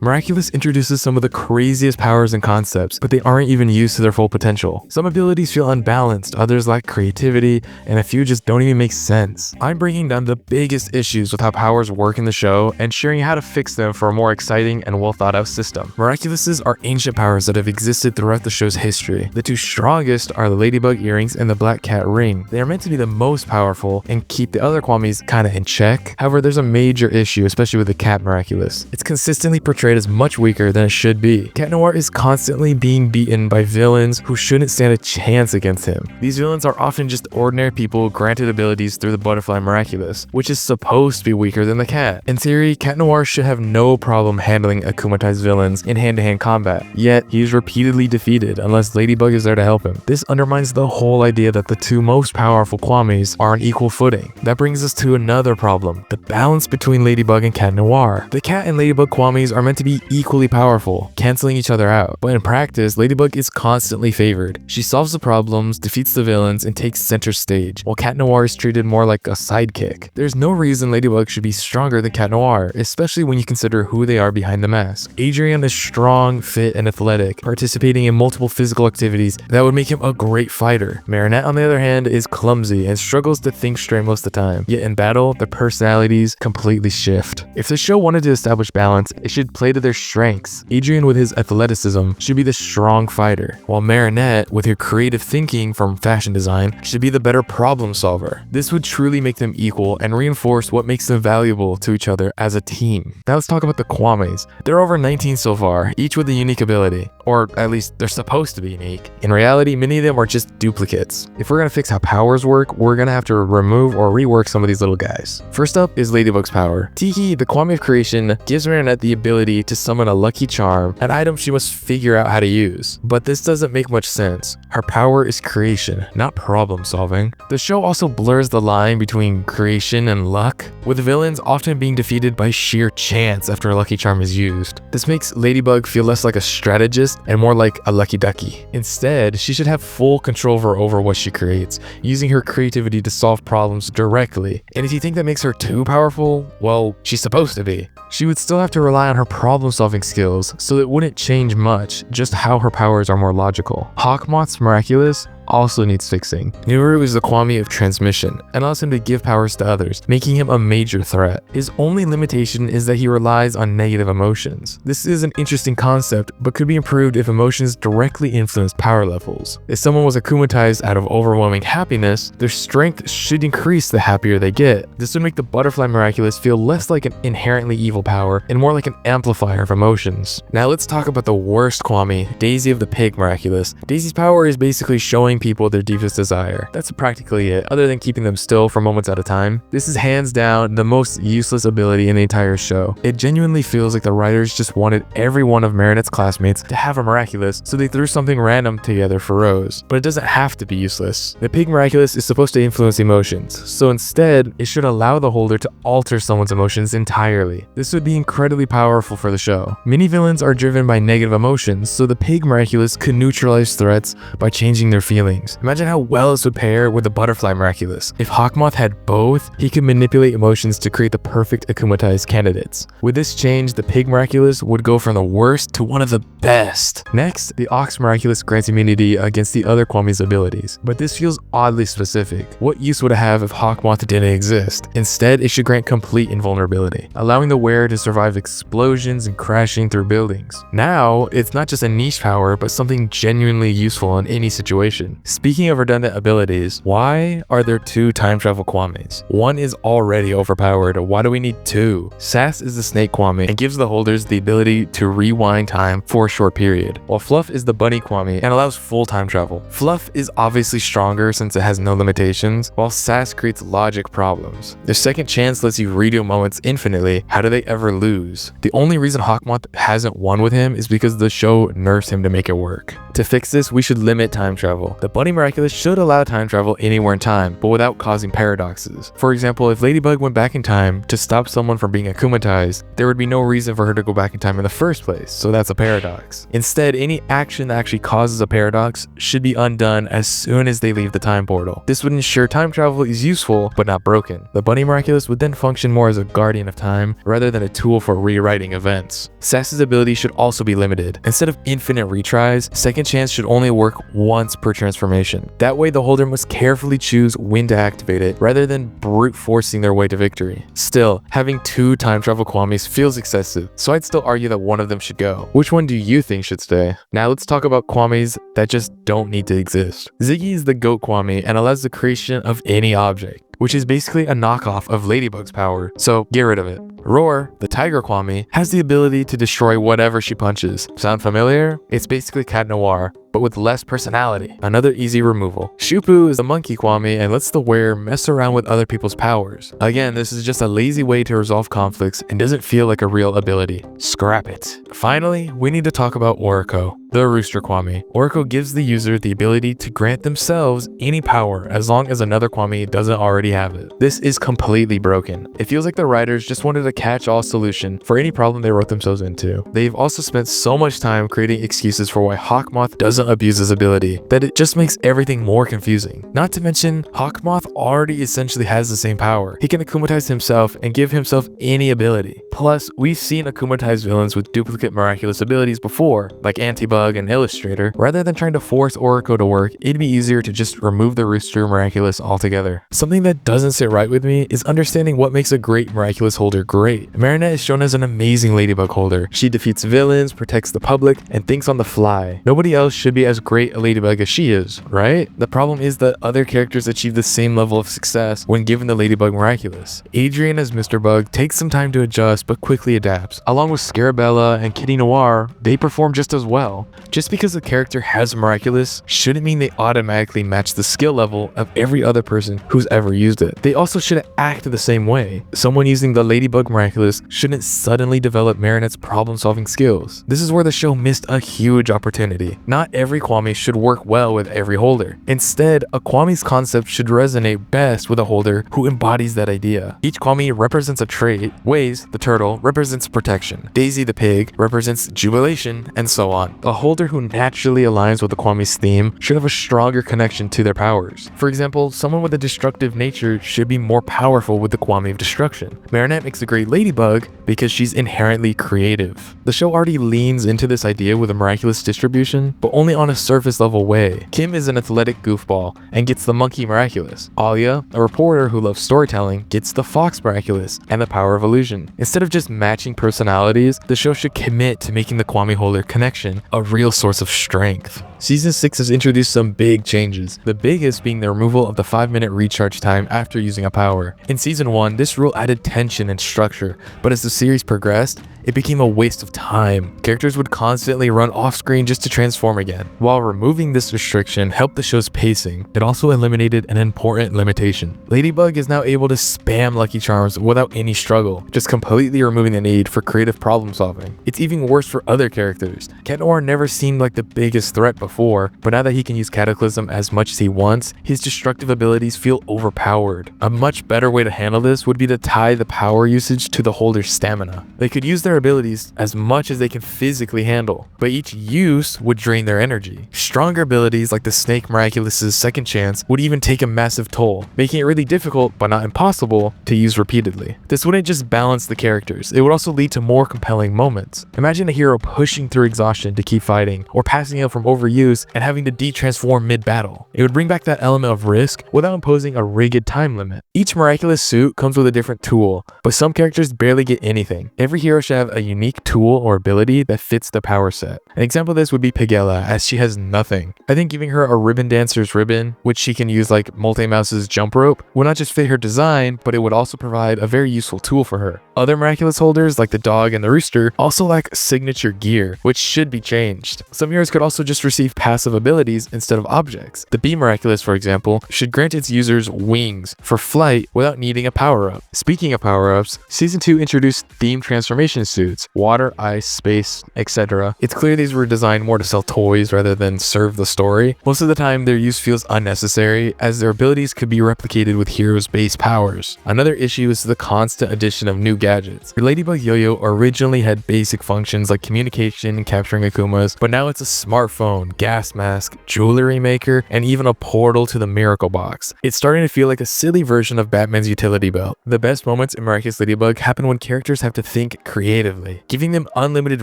Miraculous introduces some of the craziest powers and concepts, but they aren't even used to their full potential. Some abilities feel unbalanced, others lack creativity, and a few just don't even make sense. I'm bringing down the biggest issues with how powers work in the show and sharing how to fix them for a more exciting and well thought out system. Miraculouses are ancient powers that have existed throughout the show's history. The two strongest are the Ladybug earrings and the Black Cat ring. They are meant to be the most powerful and keep the other Kwamis kinda in check. However, there's a major issue, especially with the Cat Miraculous. It's consistently portrayed as much weaker than it should be. Cat Noir is constantly being beaten by villains who shouldn't stand a chance against him. These villains are often just ordinary people granted abilities through the Butterfly Miraculous, which is supposed to be weaker than the cat. In theory, Cat Noir should have no problem handling akumatized villains in hand-to-hand combat, yet he's repeatedly defeated unless Ladybug is there to help him. This undermines the whole idea that the two most powerful Kwamis are on equal footing. That brings us to another problem, the balance between Ladybug and Cat Noir. The Cat and Ladybug Kwamis are meant to be equally powerful, canceling each other out, but in practice, Ladybug is constantly favored. She solves the problems, defeats the villains, and takes center stage, while Cat Noir is treated more like a sidekick. There's no reason Ladybug should be stronger than Cat Noir, especially when you consider who they are behind the mask. Adrian is strong, fit, and athletic, participating in multiple physical activities that would make him a great fighter. Marinette, on the other hand, is clumsy and struggles to think straight most of the time, yet in battle, their personalities completely shift. If the show wanted to establish balance, it should play to their strengths. Adrian, with his athleticism, should be the strong fighter, while Marinette, with her creative thinking from fashion design, should be the better problem solver. This would truly make them equal and reinforce what makes them valuable to each other as a team. Now let's talk about the Kwamis. There are over 19 so far, each with a unique ability, or at least they're supposed to be unique. In reality, many of them are just duplicates. If we're gonna fix how powers work, we're gonna have to remove or rework some of these little guys. First up is Ladybug's power. Tiki, the Kwami of creation, gives Marinette the ability to summon a Lucky Charm, an item she must figure out how to use. But this doesn't make much sense. Her power is creation, not problem solving. The show also blurs the line between creation and luck, with villains often being defeated by sheer chance after a Lucky Charm is used. This makes Ladybug feel less like a strategist and more like a lucky ducky. Instead, she should have full control over what she creates, using her creativity to solve problems directly. And if you think that makes her too powerful, well, she's supposed to be. She would still have to rely on her problem-solving skills, so it wouldn't change much, just how her powers are more logical. Hawkmoth's Miraculous also needs fixing. Nuru is the Kwami of transmission and allows him to give powers to others, making him a major threat. His only limitation is that he relies on negative emotions. This is an interesting concept, but could be improved if emotions directly influence power levels. If someone was akumatized out of overwhelming happiness, their strength should increase the happier they get. This would make the Butterfly Miraculous feel less like an inherently evil power and more like an amplifier of emotions. Now let's talk about the worst Kwami, Daisy of the Pig Miraculous. Daisy's power is basically showing people their deepest desire. That's practically it, other than keeping them still for moments at a time. This is hands down the most useless ability in the entire show. It genuinely feels like the writers just wanted every one of Marinette's classmates to have a Miraculous, so they threw something random together for Rose. But it doesn't have to be useless. The Pig Miraculous is supposed to influence emotions, so instead, it should allow the holder to alter someone's emotions entirely. This would be incredibly powerful for the show. Many villains are driven by negative emotions, so the Pig Miraculous could neutralize threats by changing their feelings. Imagine how well this would pair with the Butterfly Miraculous. If Hawkmoth had both, he could manipulate emotions to create the perfect akumatized candidates. With this change, the Pig Miraculous would go from the worst to one of the best. Next, the Ox Miraculous grants immunity against the other Kwami's abilities, but this feels oddly specific. What use would it have if Hawkmoth didn't exist? Instead, it should grant complete invulnerability, allowing the wearer to survive explosions and crashing through buildings. Now, it's not just a niche power, but something genuinely useful in any situation. Speaking of redundant abilities, why are there two time travel Kwamis? One is already overpowered, why do we need two? Sass is the Snake Kwami and gives the holders the ability to rewind time for a short period, while Fluff is the Bunny Kwami and allows full time travel. Fluff is obviously stronger since it has no limitations, while Sass creates logic problems. The Second Chance lets you redo moments infinitely. How do they ever lose? The only reason Hawkmoth hasn't won with him is because the show nerfs him to make it work. To fix this, we should limit time travel. The Bunny Miraculous should allow time travel anywhere in time, but without causing paradoxes. For example, if Ladybug went back in time to stop someone from being akumatized, there would be no reason for her to go back in time in the first place, so that's a paradox. Instead, any action that actually causes a paradox should be undone as soon as they leave the time portal. This would ensure time travel is useful, but not broken. The Bunny Miraculous would then function more as a guardian of time, rather than a tool for rewriting events. Sass's ability should also be limited. Instead of infinite retries, Second Chance should only work once per transformation. That way, the holder must carefully choose when to activate it, rather than brute forcing their way to victory. Still, having 2 time travel Kwamis feels excessive, so I'd still argue that one of them should go. Which one do you think should stay? Now let's talk about Kwamis that just don't need to exist. Ziggy is the goat Kwami and allows the creation of any object, which is basically a knockoff of Ladybug's power, so get rid of it. Roar, the tiger Kwami, has the ability to destroy whatever she punches. Sound familiar? It's basically Cat Noir, but with less personality. Another easy removal. Shupu is the monkey Kwami and lets the wearer mess around with other people's powers. Again, this is just a lazy way to resolve conflicts and doesn't feel like a real ability. Scrap it. Finally, we need to talk about Oriko, the rooster Kwami. Oriko gives the user the ability to grant themselves any power as long as another Kwami doesn't already have it. This is completely broken. It feels like the writers just wanted a catch-all solution for any problem they wrote themselves into. They've also spent so much time creating excuses for why Hawkmoth doesn't abuse his ability that it just makes everything more confusing. Not to mention, Hawkmoth already essentially has the same power. He can akumatize himself and give himself any ability. Plus, we've seen akumatized villains with duplicate miraculous abilities before, like Antibug and Illustrator. Rather than trying to force Oriko to work, it'd be easier to just remove the Rooster Miraculous altogether. Something that doesn't sit right with me is understanding what makes a great Miraculous holder great. Marinette is shown as an amazing Ladybug holder. She defeats villains, protects the public, and thinks on the fly. Nobody else should be as great a Ladybug as she is, right? The problem is that other characters achieve the same level of success when given the Ladybug Miraculous. Adrian as Mr. Bug takes some time to adjust but quickly adapts. Along with Scarabella and Kitty Noir, they perform just as well. Just because a character has Miraculous shouldn't mean they automatically match the skill level of every other person who's ever used it. They also shouldn't act the same way. Someone using the Ladybug Miraculous shouldn't suddenly develop Marinette's problem-solving skills. This is where the show missed a huge opportunity. Not every Kwami should work well with every holder. Instead, a Kwami's concept should resonate best with a holder who embodies that idea. Each Kwami represents a trait. Waze, the turtle, represents protection. Daisy the pig represents jubilation, and so on. A holder who naturally aligns with the Kwami's theme should have a stronger connection to their powers. For example, someone with a destructive nature should be more powerful with the Kwami of destruction. Marinette makes a great Ladybug because she's inherently creative. The show already leans into this idea with a miraculous distribution, but only on a surface level way. Kim is an athletic goofball and gets the monkey miraculous. Alia, a reporter who loves storytelling, gets the fox miraculous and the power of illusion. Instead of just matching personalities, the show should commit to making the Kwami holder connection a real source of strength. Season 6 has introduced some big changes, the biggest being the removal of the 5-minute recharge time after using a power. In Season 1, this rule added tension and structure, but as the series progressed, it became a waste of time. Characters would constantly run off screen just to transform again. While removing this restriction helped the show's pacing, it also eliminated an important limitation. Ladybug is now able to spam Lucky Charms without any struggle, just completely removing the need for creative problem solving. It's even worse for other characters. Cat Noir never seemed like the biggest threat before, but now that he can use Cataclysm as much as he wants, his destructive abilities feel overpowered. A much better way to handle this would be to tie the power usage to the holder's stamina. They could use their abilities as much as they can physically handle, but each use would drain their energy. Stronger abilities like the Snake Miraculous's Second Chance would even take a massive toll, making it really difficult, but not impossible, to use repeatedly. This wouldn't just balance the characters, it would also lead to more compelling moments. Imagine a hero pushing through exhaustion to keep fighting, or passing out from overuse and having to de-transform mid-battle. It would bring back that element of risk without imposing a rigid time limit. Each miraculous suit comes with a different tool, but some characters barely get anything. Every hero should have a unique tool or ability that fits the power set. An example of this would be Pigella, as she has nothing. I think giving her a Ribbon Dancer's ribbon, which she can use like Multimouse's jump rope, would not just fit her design, but it would also provide a very useful tool for her. Other miraculous holders, like the dog and the rooster, also lack signature gear, which should be changed. Some heroes could also just receive passive abilities instead of objects. The Bee Miraculous, for example, should grant its users wings for flight without needing a power-up. Speaking of power-ups, Season 2 introduced themed transformation suits, water, ice, space, etc. It's clear these were designed more to sell toys rather than serve the story. Most of the time, their use feels unnecessary, as their abilities could be replicated with heroes' base powers. Another issue is the constant addition of new gadgets. Your Ladybug Yo-Yo originally had basic functions like communication and capturing Akumas, but now it's a smartphone, gas mask, jewelry maker, and even a portal to the Miracle Box. It's starting to feel like a silly version of Batman's utility belt. The best moments in Miraculous Ladybug happen when characters have to think creatively. Giving them unlimited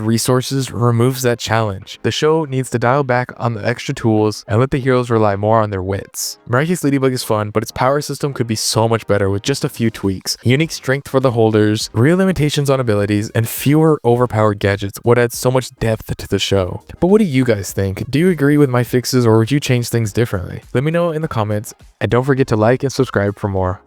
resources removes that challenge. The show needs to dial back on the extra tools and let the heroes rely more on their wits. Miraculous Ladybug is fun, but its power system could be so much better with just a few tweaks. Unique strength for the holders, real limitations on abilities, and fewer overpowered gadgets would add so much depth to the show. But what do you guys think? Do you agree with my fixes, or would you change things differently? Let me know in the comments, and don't forget to like and subscribe for more.